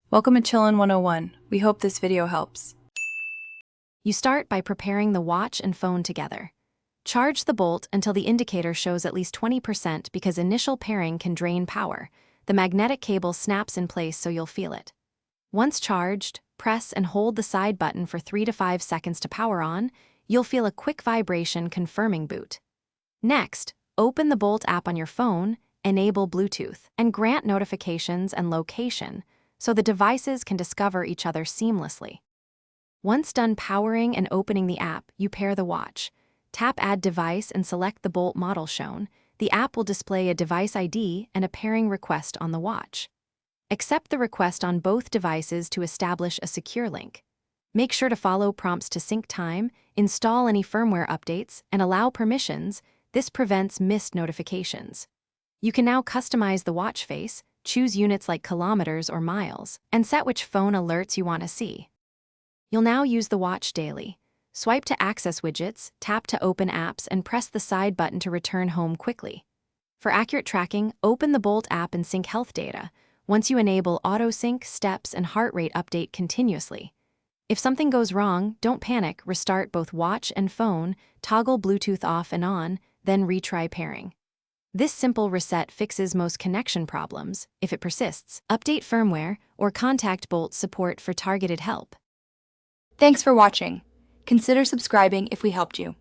Welcome to Chillin' 101. We hope this video helps. You start by preparing the watch and phone together. Charge the Boult until the indicator shows at least 20% because initial pairing can drain power. The magnetic cable snaps in place so you'll feel it. Once charged, press and hold the side button for 3 to 5 seconds to power on. You'll feel a quick vibration confirming boot. Next, open the Boult app on your phone, enable Bluetooth, and grant notifications and location so the devices can discover each other seamlessly. Once done powering and opening the app, you pair the watch. Tap Add Device and select the Boult model shown. The app will display a device ID and a pairing request on the watch. Accept the request on both devices to establish a secure link. Make sure to follow prompts to sync time, install any firmware updates, and allow permissions. This prevents missed notifications. You can now customize the watch face, choose units like kilometers or miles, and set which phone alerts you want to see. You'll now use the watch daily. Swipe to access widgets, tap to open apps, and press the side button to return home quickly. For accurate tracking, open the Boult app and sync health data. Once you enable auto-sync, steps, and heart rate update continuously. If something goes wrong, don't panic, restart both watch and phone, toggle Bluetooth off and on, then retry pairing. This simple reset fixes most connection problems. If it persists, update firmware or contact Boult support for targeted help. Thanks for watching. Consider subscribing if we helped you.